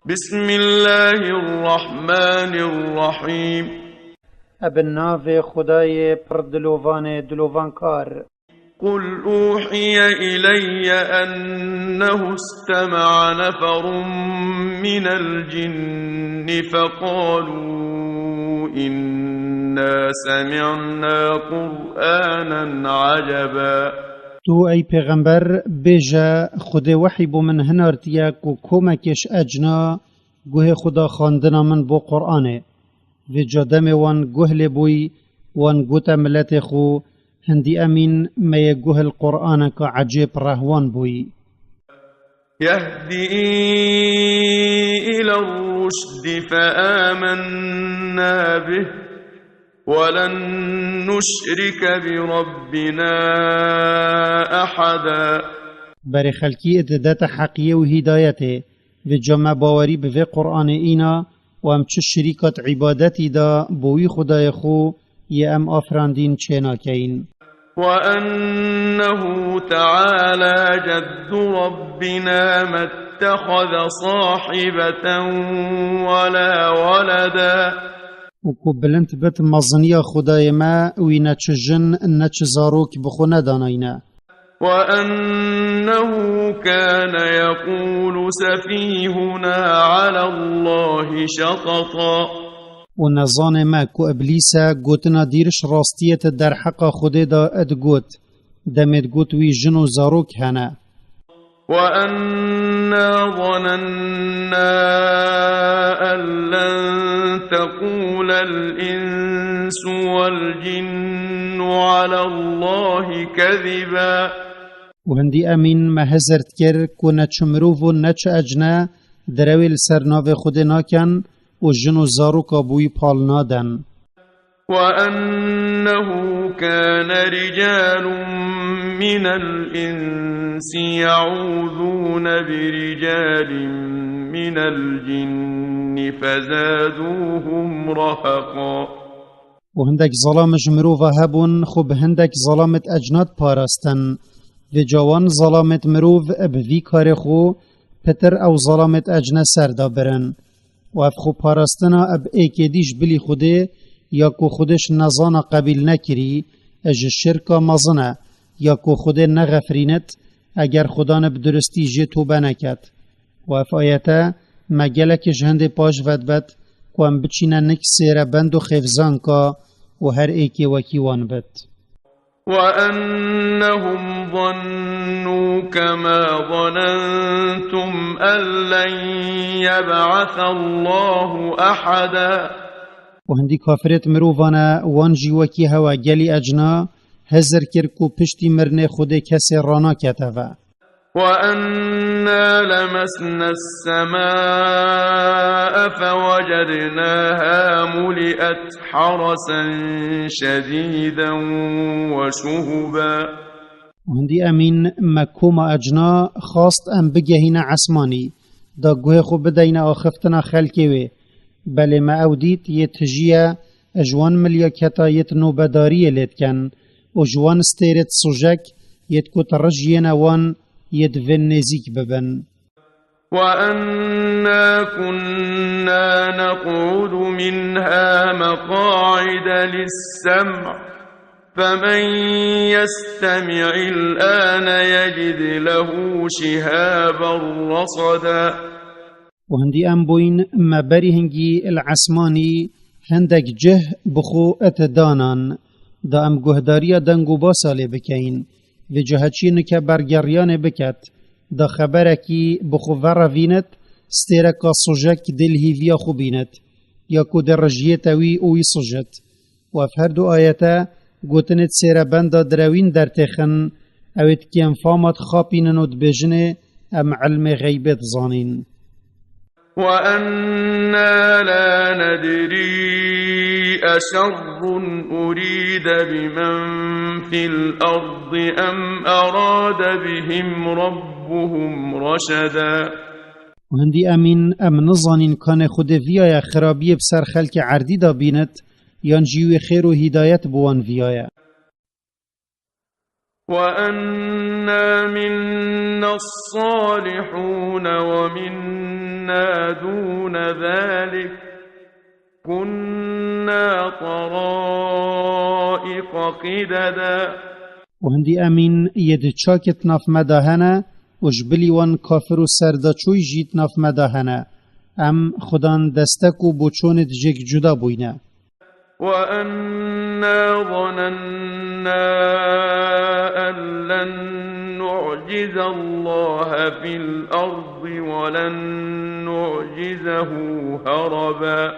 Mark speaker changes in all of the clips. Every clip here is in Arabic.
Speaker 1: بسم الله الرحمن الرحيم.
Speaker 2: ابن ناو خدای پردلوان دلوان کار.
Speaker 1: قل أوحي إلي أنه استمع نفر من الجن فقالوا إنا سمعنا قرآنا عجبا.
Speaker 2: تو ای پیغمبر بیجا خود وحی بو من هنارتیا کو کمکش اجنا گوه خدا خواندنا من بو قرآنه و جادم وان گوه لبوی وان گوتا ملت خو هندی امین می گوه القرآن کا عجیب رهوان بوی.
Speaker 1: يهدي إلى الرشد فآمنا به ولن نشرك بربنا أحدا.
Speaker 2: بر خلکی اددات حقیه و هدایته و جمع باوری به قرآن اینا و ام چه شریکات عبادتی دا بوی خدای خو یه ام آفراندین چه ناکین.
Speaker 1: وأنه تعالى جد ربنا ما اتخذ صاحبة ولا ولدا.
Speaker 2: وكو بلنت بت مزنيا خدای ما وی نچ جن نچ زاروک بخو نداناینا.
Speaker 1: وأنه كان يقول سفيهنا على الله شططا.
Speaker 2: ونظان ما كو ابليسا گوتنا دیرش راستیت در حق خود دا ادگوت دمت گوت وی جنو زاروک هنه.
Speaker 1: وأنا ظننا أن لن تقول الإنس والجن على الله كذبا.
Speaker 2: وهندي امين ما هزرت كر كو نچ مروف و نچ اجنا درويل سرناو خود ناکن و جنو زاروکا بوی پال نادن.
Speaker 1: وأنه كان رجال من الإنس يعوذون برجال من الجن فزادوهم رهقا.
Speaker 2: وهندك ظلام جمروفا هبون خب هندك ظلامت اجناد پارستن و جوان ظلامت مروف ابوی کار خو پتر او ظلامت اجنا سردا برن و اف خو پارستنا اب ایکیدیش بلی خوده یا کو خودش نزانا قبیل نکری اج شرکا مزنه یا کو خود نغفرینت اگر خدا نبدرستی جه توبه نکد. و اف آیتا مگلک جهند پاش ودبت کو ام بچینه نک سیره بند و خفزان کا و هر ایکی وکی وان بد.
Speaker 1: وأنهم ظنوا كما ظننتم أن لن يبعث الله أحدا.
Speaker 2: وهندي كافرت مروفانا وانجي وكي هوا جلي أجنا هزر كركو پشتی مرنه خود کسی رانا کتوا.
Speaker 1: وأنا لمسنا السماء فوجدناها ملئت حرسا شديدا وشهبا.
Speaker 2: وهندي أمين مكوما أجنا خاصت أم بجهين عسماني دا گوه خو بدينا آخفتنا خلقوه بل ما أوديت يتجيه أجوان مليكتا يتنو بداري لتكن وجوان استيرت صجك يتكو ترجينا وان يدفن نزيك ببن.
Speaker 1: وأنا كنا نقعد منها مقاعد للسمع فمن يستمع الآن يجد له شهابا رصدا.
Speaker 2: وهندي أمبوين ما بريهنجي العسماني هندك جه بخو اتدانان دا ام گهداریا دنگو باساله بکین و جهچی نکه برگریان بکت دا خبرکی بخو وروینت ستیرکا سجک دل هیویا خوبینت یا کو در رجیتوی اوی سجت و افهر دو آیتا گوتنت سیر بندا دروین در تخن اوید که انفامت خاپینن و دبجنه ام علم غیبت زانین.
Speaker 1: وأنا لا ندري أشر أريد بمن في الأرض أم أراد بهم ربهم رشدا.
Speaker 2: وهندي أمين أم نظانين كان خود فيايا خرابية بسر خلق عردي دا بينت يان جيوه خير و هدايت بوان فيايا.
Speaker 1: وأنا منا الصالحون ومنا دون ذلك كنا طرائق قددا
Speaker 2: وهندي أمين يدتشاكت ناف مداهنا وجبلي وان كافر سردچوي جيت ناف مداهنا ام خدان دستكو بوچونت جيك جدا بوينه
Speaker 1: وأنا ظننا أن لن نعجز الله في الأرض ولن نعجزه هربا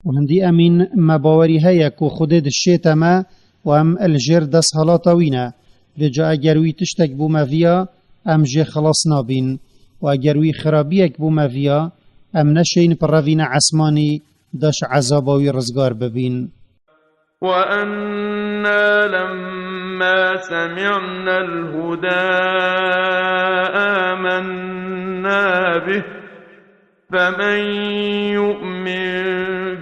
Speaker 2: وهندي أمين ما باوري هيك وخدد الشيطما وام الجير دس هلاطوينه لجا اگروي تشتك بو مفيا ام جي خلاص نابين واگروي خرابيك بو مفيا ام نشين پروين عسماني داش عذاباوي رزگار ببين
Speaker 1: وأنا لما سمعنا الهدى آمنا به فمن يؤمن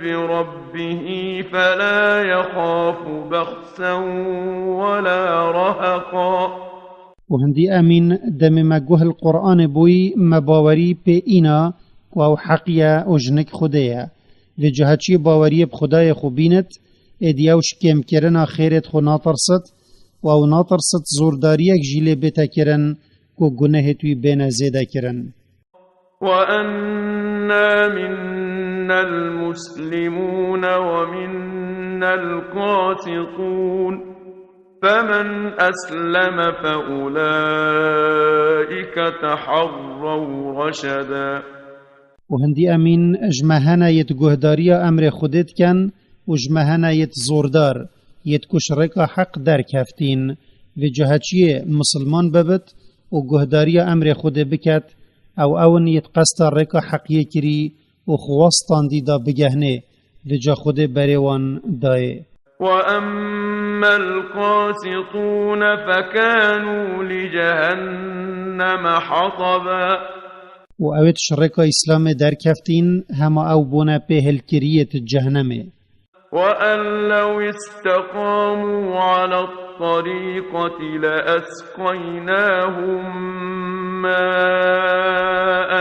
Speaker 1: بربه فلا يخاف بخسا ولا رهقا
Speaker 2: وهندي أمين دم مجوه القرآن بوي مباوري بي إنا وهو حقيا أجنك خدايا لجهتشي باوري بخدايا خبينت اديوش كم كرنا خيرت خو ناطرست وهو ناطرست زورداريك جيلي بيتا كرن كو گناه توي بين زيدا كرن
Speaker 1: وأنا منا المسلمون ومنا القاسطون فمن أسلم فأولئك تحروا رشدا
Speaker 2: وهندي أمين اجمهنا يتجهداريا أمر خودت كان وجمهنا يتزوردار يتكشرك حق در كفتين وجهتشي مسلمان ببت وجهداريا أمر خود بكت او اون يتقست رك حق يكري وخواستان دي دا بجهنه لجا خود بريوان داي
Speaker 1: وأما القاسطون فكانوا لجهنم حطبا
Speaker 2: وأوت شركة إسلام در كفتين هما أو بونا بهل كرية الجهنم
Speaker 1: وأن لو استقاموا على الطريقة لأسقيناهم ماء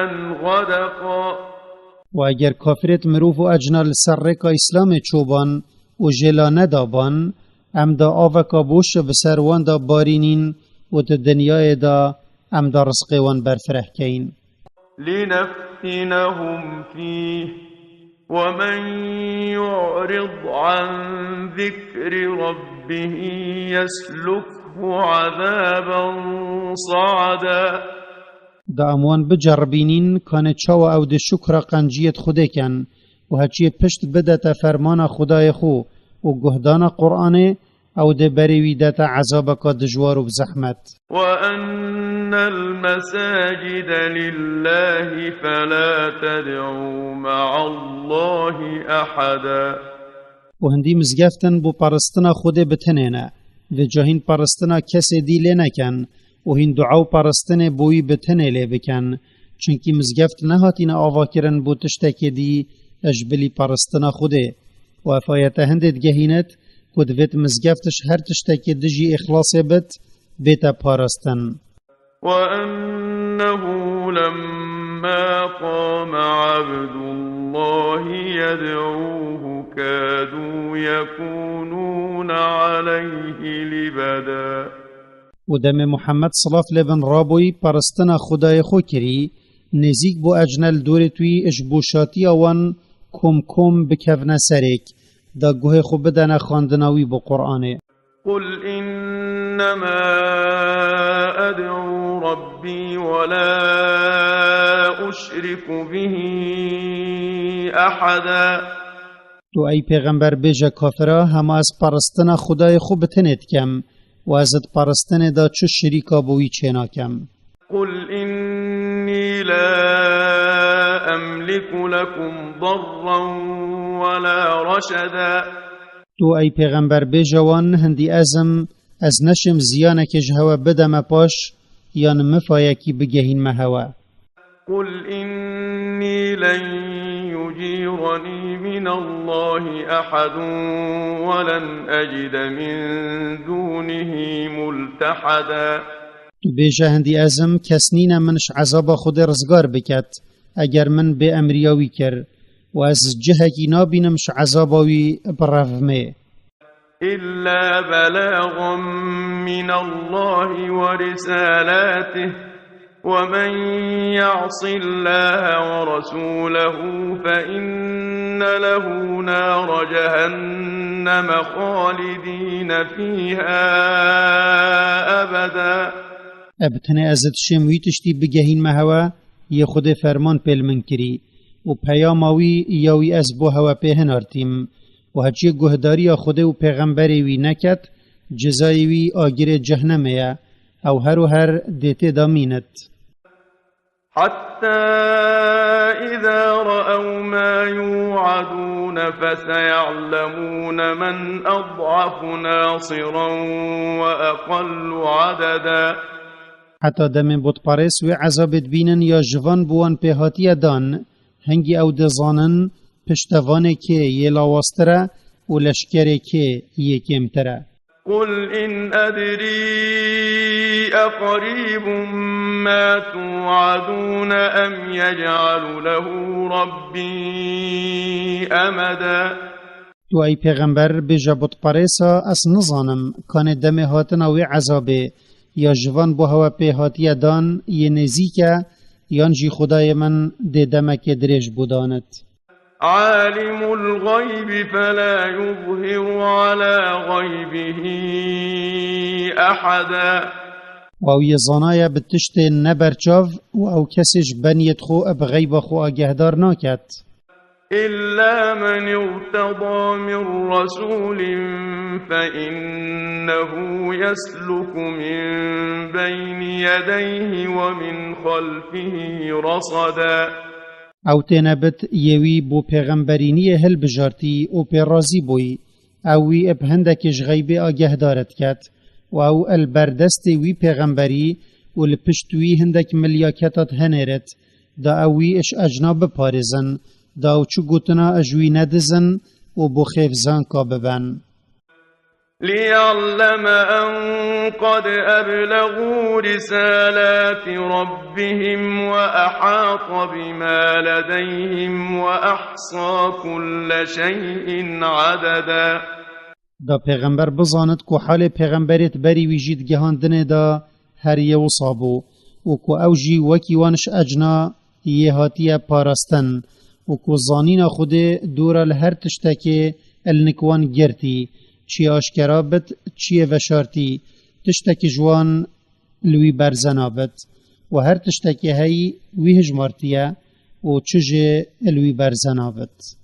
Speaker 1: غدقا
Speaker 2: وأجر كافرت مروف أجنال سركة إسلام چوبان وجلا ندابان ام دا آوكا بوش بسروان دا بارينين و دا دنيا دا ام دا رزقوان برفرح كين
Speaker 1: لنفتنهم فيه ومن يعرض عن ذكر ربه يسلكه عذابا صعدا
Speaker 2: دا اموان بجربينين كان چاو او دا شكر قنجيت خوده كان و هچی پشت بدت فرمان خدای خو و گهدان قرآن او ده بریوی دت عذابک دجوار و بزحمت
Speaker 1: وأن المساجد لله فلا تدعوا مع الله أحدا
Speaker 2: و هندی مزگفتن بو پرستنا خود بتنینا و جاهین پرستنا کسی دی لنکن و هین دعاو پرستن بوی بتنی لی بکن چونکی مزگفت نهاتین آوا کرن بو تشتکی دی اجبلی پرستنا خوده و افایت هندت گهینت کد ویت مزگفتش هر تشتکی دجی اخلاص بت بیتا پرستن
Speaker 1: وأنه لما قام عبد الله يدعوه كادوا يكونون عليه لبدا
Speaker 2: و دم محمد صلاف لبن رابوی پرستنا خدای خو کری نزیک بو اجنل دور توی اجبوشاتی آوان کم کم بکفن سرک دا گوه خوب بدن خاندناوی با قرآنه
Speaker 1: قل إنما أدعو ربي ولا أشرك به أحدا
Speaker 2: تو ای پیغمبر بیجا کافرا همه از پرستن خدای خوب بتنید کم و ازت پرستن دا چو شریکا بوی چینا کم
Speaker 1: قل إني لا أملك لكم ضرا ولا رشدا
Speaker 2: تو ای پیغمبر بیجوان هندی ازم از نشم زیانک جهوا بدم پاش یا مفایکی بگهین مهوا
Speaker 1: قل إني لن يجيرني ينصرني من الله أحد ولن أجد من دونه ملتحدا.
Speaker 2: بیجه هندی ازم کسنین منش عذاب خود رزگار بکد اگر من به امریاوی کر و از جهکی نابینمش عذاباوی برفمه.
Speaker 1: إلا بلاغا من الله ورسالاته ومن يعص الله ورسوله فإن له نار جهنم خالدين فيها أبدا.
Speaker 2: ابتنه ازت شموی تشتی بگهین مهوا یه خود فرمان پیل من کری و پیاماوی یاوی از بو هوا پیهن آرتیم و هچی گهداری خود و پیغمبری وی نکت جزایی وی آگیر جهنمه او هر و هر دیت دامینت.
Speaker 1: حتى إذا رأوا ما يوعدون فسيعلمون من أضعف ناصرا وأقل عددا.
Speaker 2: حتی دم بود پارس و عذابت بینن یا جوان بوان پیهاتی دان هنگی او دزانن پشتوانه که یه لاواستره و لشکره که یه کمتره.
Speaker 1: قل إن أدري أقريب ما توعدون أم يجعل له ربي أمدا.
Speaker 2: تو ای پیغمبر بجا بود پارسا اس نزانم کان دم هاتن او عذابه یا جوان بو هوا پیهاتی دان یه نزیکه یانجی خدای من ده دمک درش بودانت.
Speaker 1: عالم الغيب فلا يظهر على غيبه أحدا.
Speaker 2: و او یه زانای بتشت نبرچاو و او کسیش بنیت خو اب غیب خو آگهدار ناکد.
Speaker 1: إلا من ارتضى من رسول فإنه يسلك من بين يديه ومن خلفه رصدا.
Speaker 2: او تنبت یوی بو پیغمبرینی هل بجارتی او پی رازی بوی او وی اب هندکش غیبه آگه دارد کد و او البردست وی پیغمبری و لپشتوی هندک ملیاکتات هنرد دا او وی اش اجناب پارزن دا او چو گوتنا اجوی ندزن و بو خیفزان کا ببن.
Speaker 1: ليعلم أن قد أبلغوا رسالات ربهم وأحاط بما لديهم وأحصى كل شيء عددا.
Speaker 2: دا پیغمبر بزاند کو حال پیغمبرت بری ویجید گهاندنه دا هر یو صابو و کو اوجی وکی وانش اجنا یه هاتیه پارستن و کو زانین خود دور لهر تشتکه النکوان گرتی چی آشکرا بد چی وشارتی تشتکی جوان لوی برزنا بد و هر تشتکی هی وی هجمارتیه و چجه لوی برزنا بد.